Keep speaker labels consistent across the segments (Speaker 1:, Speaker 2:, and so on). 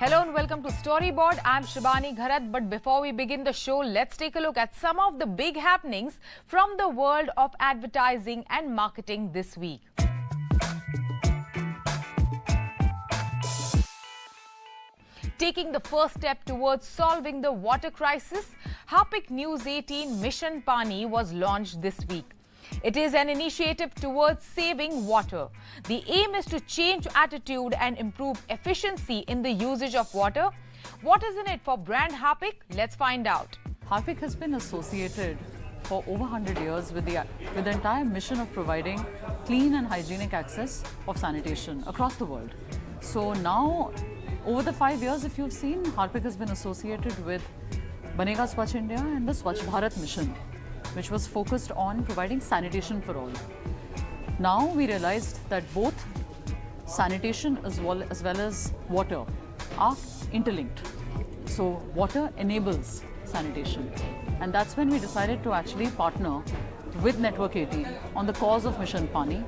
Speaker 1: Hello and welcome to Storyboard. I'm Shibani Gharat, but before we begin the show, let's take a look at some of the big happenings from the world of advertising and marketing this week. Taking the first step towards solving the water crisis, Harpic News 18 Mission Pani was launched this week. It is an initiative towards saving water. The aim is to change attitude and improve efficiency in the usage of water. What is in it for brand Harpic? Let's find out.
Speaker 2: Harpic has been associated for over 100 years with the entire mission of providing clean and hygienic access of sanitation across the world. So now, over the 5 years, if you've seen, Harpic has been associated with Banega Swachh India and the Swachh Bharat mission, which was focused on providing sanitation for all. Now we realized that both sanitation as well as water are interlinked. So water enables sanitation. And that's when we decided to actually partner with Network 18 on the cause of Mission Pani.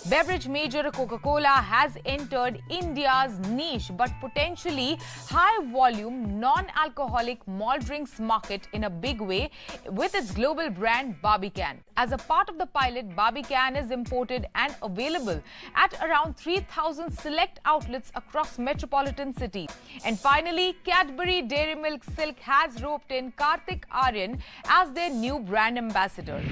Speaker 1: Beverage major Coca-Cola has entered India's niche but potentially high-volume non-alcoholic malt drinks market in a big way with its global brand Barbican. As a part of the pilot, Barbican is imported and available at around 3,000 select outlets across metropolitan cities. And finally, Cadbury Dairy Milk Silk has roped in Karthik Aryan as their new brand ambassador.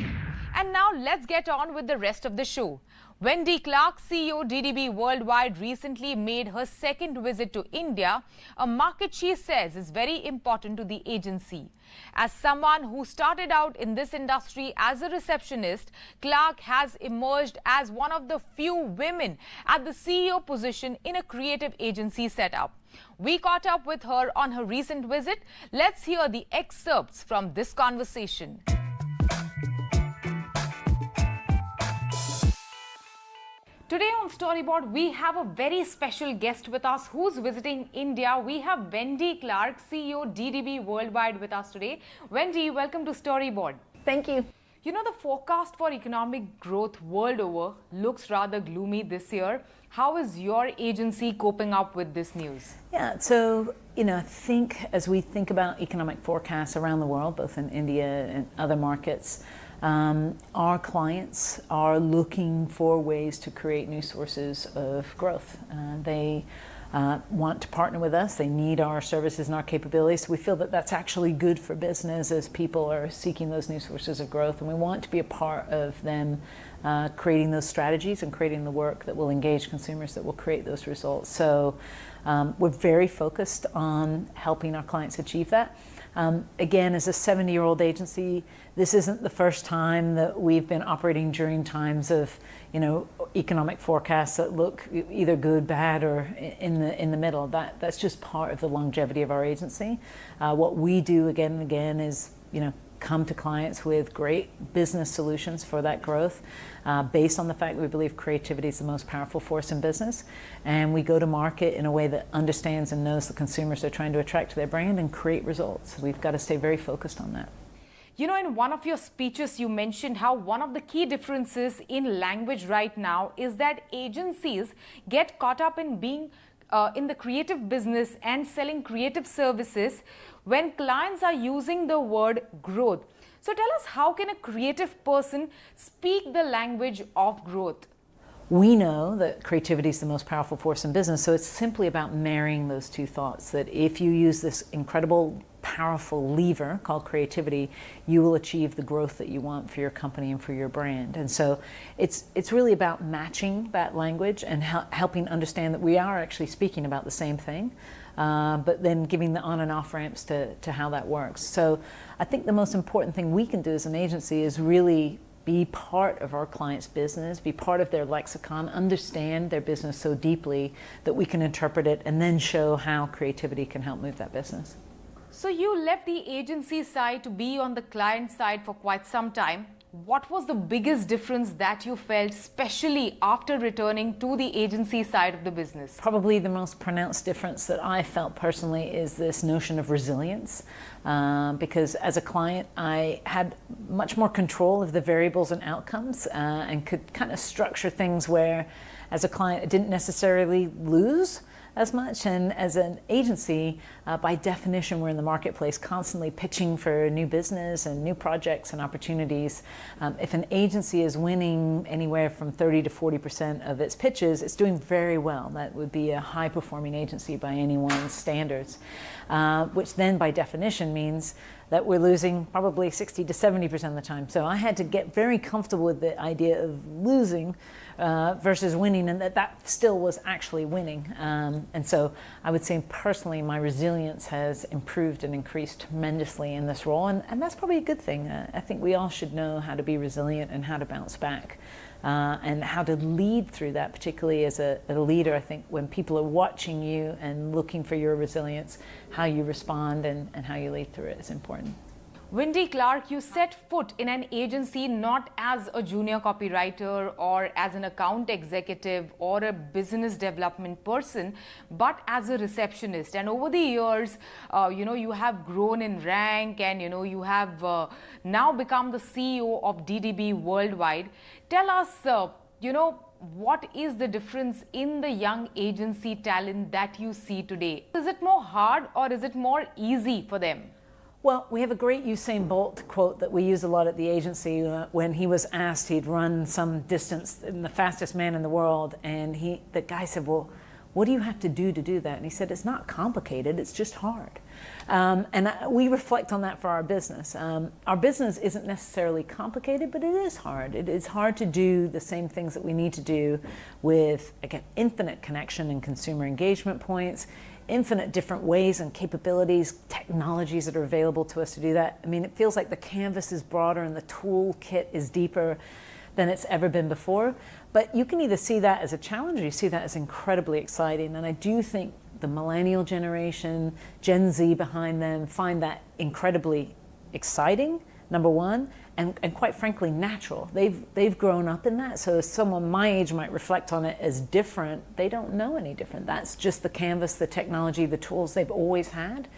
Speaker 1: And now let's get on with the rest of the show. Wendy Clark, CEO DDB Worldwide, recently made her second visit to India, a market she says is very important to the agency. As someone who started out in this industry as a receptionist, Clark has emerged as one of the few women at the CEO position in a creative agency setup. We caught up with her on her recent visit. Let's hear the excerpts from this conversation. Today on Storyboard, we have a very special guest with us who's visiting India. We have Wendy Clark, CEO DDB Worldwide with us today. Wendy, welcome to Storyboard.
Speaker 3: Thank you.
Speaker 1: You know, the forecast for economic growth world over looks rather gloomy this year. How is your agency coping up with this news?
Speaker 3: Yeah, so, I think as we think about economic forecasts around the world, both in India and other markets, our clients are looking for ways to create new sources of growth. They want to partner with us. They need our services and our capabilities. We feel that that's actually good for business as people are seeking those new sources of growth. And we want to be a part of them creating those strategies and creating the work that will engage consumers that will create those results. So we're very focused on helping our clients achieve that. Again, as a 70-year-old agency, this isn't the first time that we've been operating during times of, economic forecasts that look either good, bad, or in the middle. That's just part of the longevity of our agency. What we do again and again is, come to clients with great business solutions for that growth based on the fact that we believe creativity is the most powerful force in business. And we go to market in a way that understands and knows the consumers they're trying to attract to their brand and create results. We've got to stay very focused on that.
Speaker 1: In one of your speeches, you mentioned how one of the key differences in language right now is that agencies get caught up in being in the creative business and selling creative services when clients are using the word growth. So tell us, how can a creative person speak the language of growth?
Speaker 3: We know that creativity is the most powerful force in business, so it's simply about marrying those two thoughts, that if you use this incredible, powerful lever called creativity, you will achieve the growth that you want for your company and for your brand. And so it's really about matching that language and helping understand that we are actually speaking about the same thing, but then giving the on and off ramps to how that works. So I think the most important thing we can do as an agency is really be part of our client's business, be part of their lexicon, understand their business so deeply that we can interpret it and then show how creativity can help move that business.
Speaker 1: So you left the agency side to be on the client side for quite some time. What was the biggest difference that you felt, especially after returning to the agency side of the business?
Speaker 3: Probably the most pronounced difference that I felt personally is this notion of resilience. Because as a client, I had much more control of the variables and outcomes and could kind of structure things where, as a client, I didn't necessarily lose as much. And as an agency, by definition, we're in the marketplace constantly pitching for new business and new projects and opportunities. If an agency is winning anywhere from 30 to 40% of its pitches, it's doing very well. That would be a high-performing agency by anyone's standards, which then by definition means that we're losing probably 60 to 70% of the time. So I had to get very comfortable with the idea of losing versus winning, and that still was actually winning. And so I would say personally, my resilience has improved and increased tremendously in this role, and that's probably a good thing. I think we all should know how to be resilient and how to bounce back. And how to lead through that, particularly as a leader. I think when people are watching you and looking for your resilience, how you respond and how you lead through it is important.
Speaker 1: Wendy Clark, you set foot in an agency not as a junior copywriter or as an account executive or a business development person, but as a receptionist. And over the years, you have grown in rank, and you have now become the CEO of DDB Worldwide. Tell us, what is the difference in the young agency talent that you see today? Is it more hard or is it more easy for them?
Speaker 3: Well, we have a great Usain Bolt quote that we use a lot at the agency. When he was asked, he'd run some distance, and the fastest man in the world, and the guy said, well, what do you have to do that? And he said, it's not complicated, it's just hard. We reflect on that for our business. Our business isn't necessarily complicated, but it is hard. It is hard to do the same things that we need to do with, again, infinite connection and consumer engagement points, infinite different ways and capabilities, technologies that are available to us to do that. I mean, it feels like the canvas is broader and the toolkit is deeper than it's ever been before. But you can either see that as a challenge or you see that as incredibly exciting. And I do think the millennial generation, Gen Z behind them, find that incredibly exciting, number one, and quite frankly, natural. They've grown up in that. So someone my age might reflect on it as different. They don't know any different. That's just the canvas, the technology, the tools they've always had.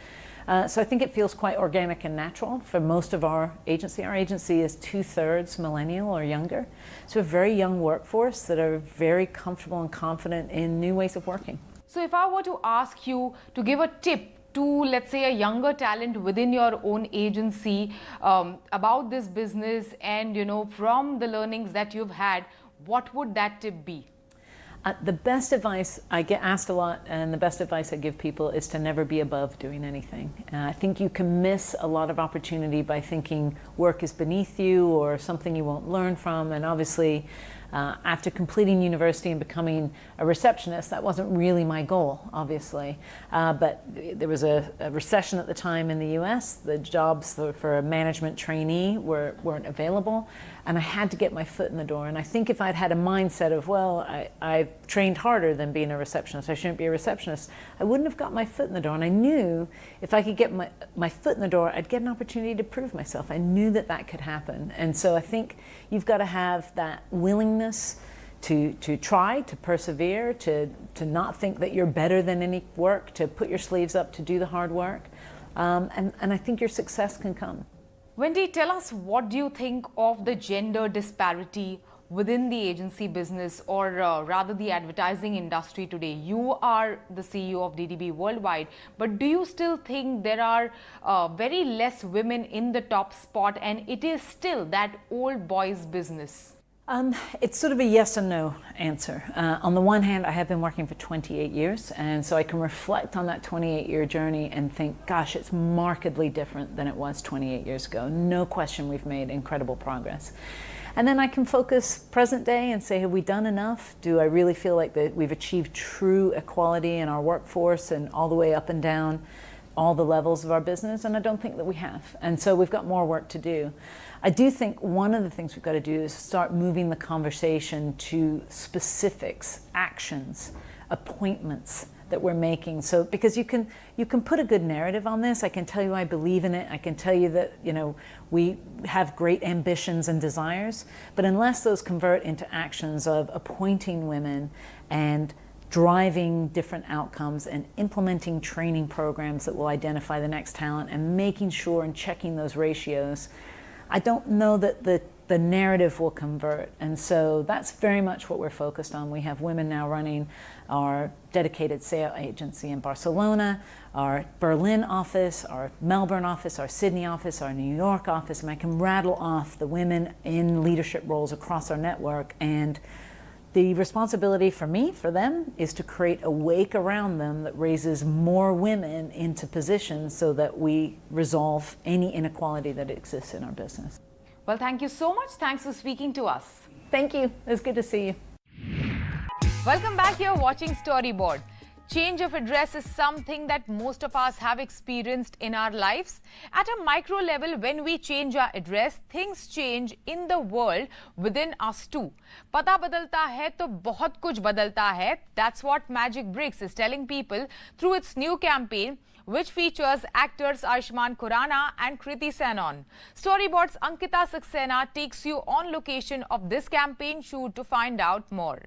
Speaker 3: So I think it feels quite organic and natural for most of our agency. Our agency is 2/3 millennial or younger. So a very young workforce that are very comfortable and confident in new ways of working.
Speaker 1: So if I were to ask you to give a tip to, let's say, a younger talent within your own agency about this business and, from the learnings that you've had, what would that tip be?
Speaker 3: The best advice, I get asked a lot, and the best advice I give people is to never be above doing anything. I think you can miss a lot of opportunity by thinking work is beneath you or something you won't learn from. And obviously, after completing university and becoming a receptionist, that wasn't really my goal, obviously. But there was a recession at the time in the US. The jobs for a management trainee weren't available. And I had to get my foot in the door. And I think if I'd had a mindset of, well, I've trained harder than being a receptionist, I shouldn't be a receptionist, I wouldn't have got my foot in the door. And I knew if I could get my foot in the door, I'd get an opportunity to prove myself. I knew that could happen. And so I think you've got to have that willingness to try, to persevere, to not think that you're better than any work, to put your sleeves up, to do the hard work. And I think your success can come.
Speaker 1: Wendy, tell us, what do you think of the gender disparity within the agency business, or rather the advertising industry today? You are the CEO of DDB Worldwide, but do you still think there are very less women in the top spot, and it is still that old boys business?
Speaker 3: It's sort of a yes and no answer. On the one hand, I have been working for 28 years, and so I can reflect on that 28-year journey and think, gosh, it's markedly different than it was 28 years ago. No question we've made incredible progress. And then I can focus present day and say, have we done enough? Do I really feel like that we've achieved true equality in our workforce and all the way up and down all the levels of our business? And I don't think that we have. And so we've got more work to do. I do think one of the things we've got to do is start moving the conversation to specifics, actions, appointments that we're making. So because you can put a good narrative on this. I can tell you I believe in it. I can tell you that we have great ambitions and desires, but unless those convert into actions of appointing women and driving different outcomes and implementing training programs that will identify the next talent and making sure and checking those ratios, I don't know that the the narrative will convert. And so that's very much what we're focused on. We have women now running our dedicated sales agency in Barcelona, our Berlin office, our Melbourne office, our Sydney office, our New York office, and I can rattle off the women in leadership roles across our network. And the responsibility for me, for them, is to create a wake around them that raises more women into positions so that we resolve any inequality that exists in our business.
Speaker 1: Well, thank you so much. Thanks for speaking to us.
Speaker 3: Thank you. It was good to see you.
Speaker 1: Welcome back. You're watching Storyboard. Change of address is something that most of us have experienced in our lives. At a micro level, when we change our address, things change in the world within us too. Pata badalta hai to bahut kuch badalta hai. That's what Magic Bricks is telling people through its new campaign, which features actors Ayushmann Khurrana and Kriti Sanon. Storyboard's Ankita Saxena takes you on location of this campaign shoot to find out more.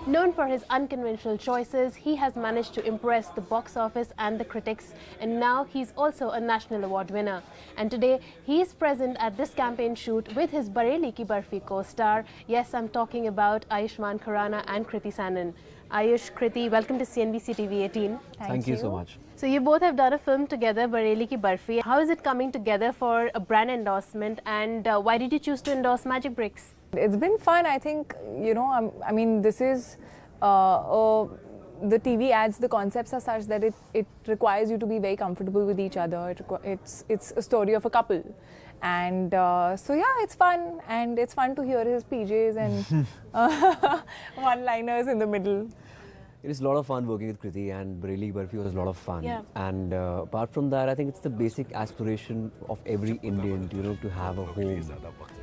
Speaker 4: Known for his unconventional choices, he has managed to impress the box office and the critics, and now he's also a national award winner. And today, he is present at this campaign shoot with his Bareli Ki Barfi co-star. Yes, I'm talking about Ayushmann Khurrana and Kriti Sanon. Ayush, Kriti, welcome to CNBC TV18.
Speaker 5: Thank you so much.
Speaker 4: So you both have done a film together, Bareli Ki Barfi. How is it coming together for a brand endorsement, and why did you choose to endorse Magic Bricks?
Speaker 5: It's been fun. I think, you know, I mean, this is, the TV ads, the concepts are such that it requires you to be very comfortable with each other. It's a story of a couple. And so, yeah, it's fun. And it's fun to hear his PJs and one-liners in the middle.
Speaker 6: It is a lot of fun working with Kriti, and Bareli Ki Barfi was a lot of fun.
Speaker 4: Yeah.
Speaker 6: And apart from that, I think it's the basic aspiration of every Indian, you know, to have a home.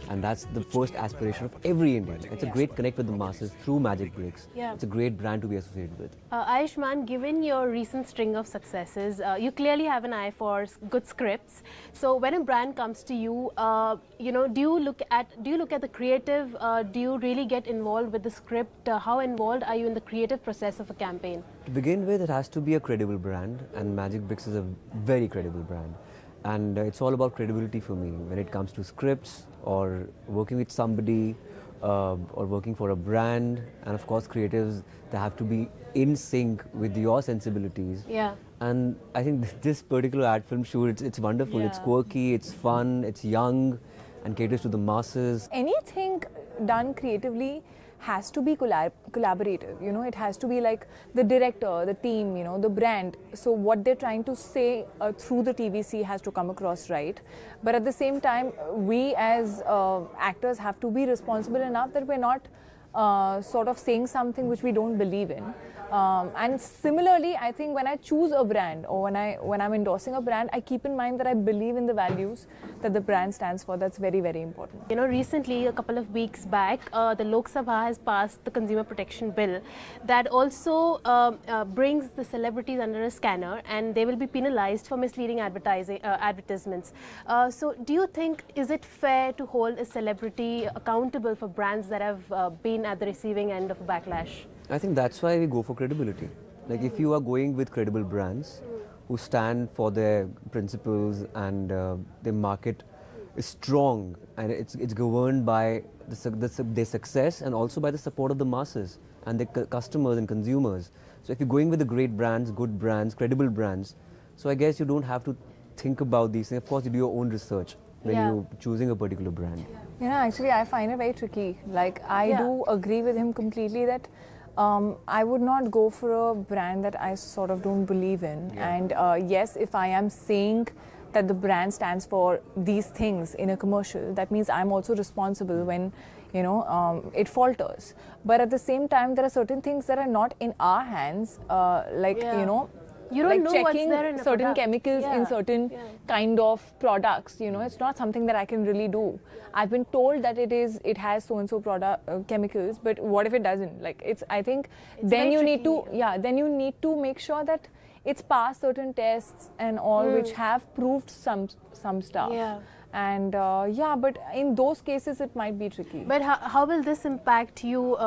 Speaker 6: And that's the first aspiration of every Indian. It's a great connect with the masses through Magic Bricks.
Speaker 4: Yeah.
Speaker 6: It's a great brand to be associated with.
Speaker 4: Ayushmann, given your recent string of successes, you clearly have an eye for good scripts. So when a brand comes to you, you know, do you look at the creative? Do you really get involved with the script? How involved are you in the creative process of a campaign?
Speaker 6: To begin with, it has to be a credible brand, and Magic Bricks is a very credible brand. And it's all about credibility for me when it comes to scripts or working with somebody or working for a brand. And of course, creatives, they have to be in sync with your sensibilities.
Speaker 4: Yeah.
Speaker 6: And I think this particular ad film shoot, it's wonderful.
Speaker 4: Yeah.
Speaker 6: It's quirky, it's fun, it's young, and caters to the masses.
Speaker 5: Anything done creatively has to be collaborative, you know, it has to be like the director, the team, you know, the brand. So what they're trying to say through the TVC has to come across right. But at the same time, we as actors have to be responsible enough that we're not sort of saying something which we don't believe in. And similarly, I think when I choose a brand or when I'm endorsing a brand, I keep in mind that I believe in the values that the brand stands for. That's very, very important.
Speaker 4: You know, recently, a couple of weeks back, the Lok Sabha has passed the Consumer Protection Bill that also brings the celebrities under a scanner, and they will be penalized for misleading advertisements. So do you think, is it fair to hold a celebrity accountable for brands that have been at the receiving end of a backlash?
Speaker 6: I think that's why we go for credibility. Like if you are going with credible brands who stand for their principles and their market is strong and it's governed by their success and also by the support of the masses and the customers and consumers. So if you're going with the great brands, good brands, credible brands, so I guess you don't have to think about these things. Of course, you do your own research when you're choosing a particular brand.
Speaker 5: You know, actually, I find it very tricky. Like, I do agree with him completely that I would not go for a brand that I sort of don't believe in. Yeah. And yes, if I am saying that the brand stands for these things in a commercial, that means I'm also responsible when, you know, it falters. But at the same time, there are certain things that are not in our hands, like, you know,
Speaker 4: you don't
Speaker 5: like
Speaker 4: know
Speaker 5: checking
Speaker 4: what's there in a
Speaker 5: certain
Speaker 4: product.
Speaker 5: chemicals in certain kind of products, you know, it's not something that I can really do. I've been told that it has so and so product chemicals, but what if it doesn't? Like, it's, I think
Speaker 4: it's
Speaker 5: then you
Speaker 4: tricky.
Speaker 5: need to then you need to make sure that it's passed certain tests and all, which have proved some stuff.
Speaker 4: Yeah.
Speaker 5: And yeah, but in those cases it might be tricky.
Speaker 4: But how will this impact you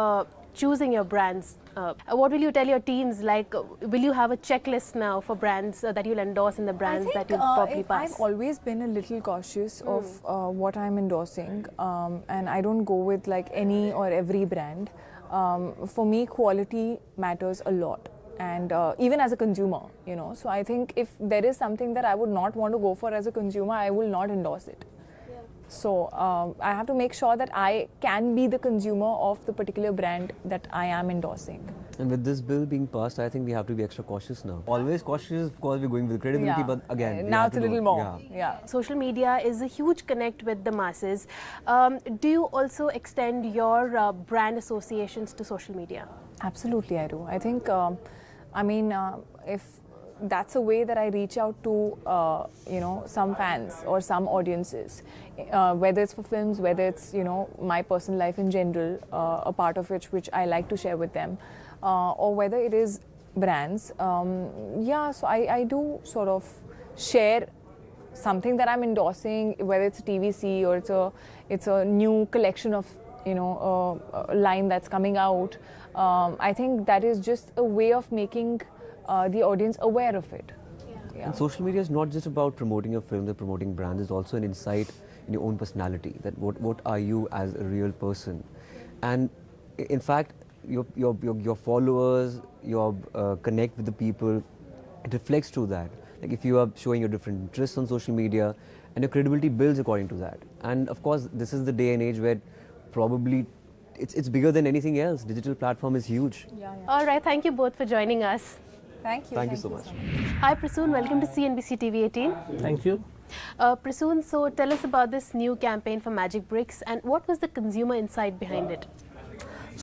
Speaker 4: choosing your brands? What will you tell your teams? Like, will you have a checklist now for brands that you'll endorse in the brands that you'll probably pass?
Speaker 5: I've always been a little cautious of what I'm endorsing, and I don't go with like any or every brand. For me, quality matters a lot. And even as a consumer, you know, so I think if there is something that I would not want to go for as a consumer, I will not endorse it. Yeah. So I have to make sure that I can be the consumer of the particular brand that I am endorsing.
Speaker 6: And with this bill being passed, I think we have to be extra cautious now. Always cautious, of course, we're going with credibility, but again,
Speaker 5: now it's a little more. Yeah.
Speaker 4: Social media is a huge connect with the masses. Do you also extend your brand associations to social media?
Speaker 5: Absolutely, I do. I think, I mean, if that's a way that I reach out to, you know, some fans or some audiences, whether it's for films, whether it's, you know, my personal life in general, a part of which I like to share with them, or whether it is brands. Yeah, so I do sort of share something that I'm endorsing, whether it's a TVC or it's a new collection of, you know, a line that's coming out. I think that is just a way of making the audience aware of it. Yeah.
Speaker 6: And social media is not just about promoting your films or promoting brands, it's also an insight in your own personality, that what are you as a real person. And in fact, your followers, your connect with the people, it reflects to that. Like if you are showing your different interests on social media, and your credibility builds according to that. And of course, this is the day and age where probably it's bigger than anything else. Digital platform is huge.
Speaker 5: Yeah.
Speaker 4: All right, thank you both for joining us.
Speaker 5: Thank you.
Speaker 6: Thank you so much.
Speaker 4: Hi Prasoon, welcome to CNBC-TV18.
Speaker 7: Thank you.
Speaker 4: Prasoon, so tell us about this new campaign for Magic Bricks and what was the consumer insight behind it?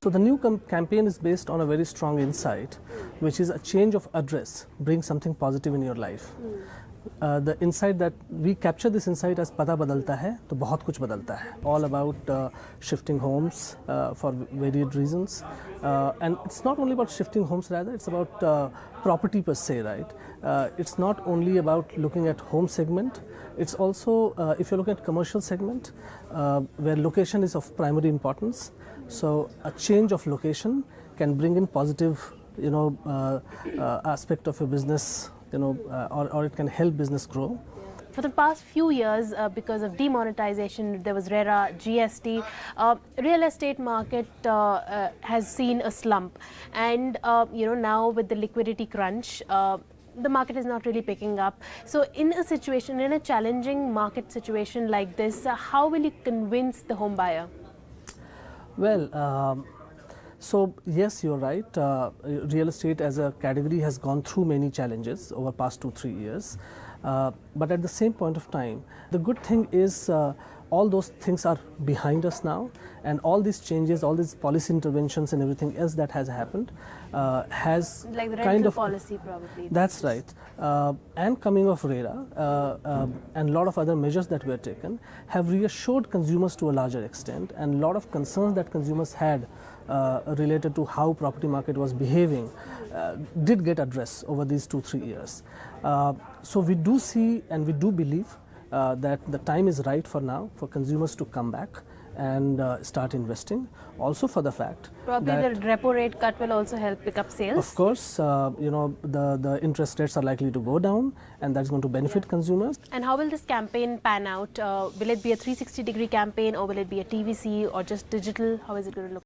Speaker 7: So the new campaign is based on a very strong insight, which is a change of address brings something positive in your life. The insight that we capture this insight as पता बदलता है तो बहुत कुछ बदलता है. All about shifting homes for varied reasons, and it's not only about shifting homes, rather it's about property per se, right? It's not only about looking at home segment. It's also if you look at commercial segment where location is of primary importance. So a change of location can bring in positive, you know, aspect of your business. You know, or it can help business grow.
Speaker 4: For the past few years, because of demonetization, there was RERA, GST, real estate market has seen a slump. And, you know, now with the liquidity crunch, the market is not really picking up. So in a situation, in a challenging market situation like this, how will you convince the home buyer?
Speaker 7: Well, so yes, you're right. Real estate as a category has gone through many challenges over past 2-3 years. But at the same point of time, the good thing is all those things are behind us now, and all these changes, all these policy interventions and everything else that has happened has
Speaker 4: like the
Speaker 7: kind of
Speaker 4: policy probably.
Speaker 7: That's right. And coming of RERA and a lot of other measures that were taken have reassured consumers to a larger extent, and a lot of concerns that consumers had related to how property market was behaving did get addressed over these 2-3 years. So we do see and we do believe that the time is right for now for consumers to come back and start investing. Also for the fact
Speaker 4: probably
Speaker 7: that
Speaker 4: the repo rate cut will also help pick up sales.
Speaker 7: Of course, you know, the interest rates are likely to go down, and that's going to benefit consumers.
Speaker 4: And how will this campaign pan out? Will it be a 360-degree campaign, or will it be a TVC or just digital? How is it going to look?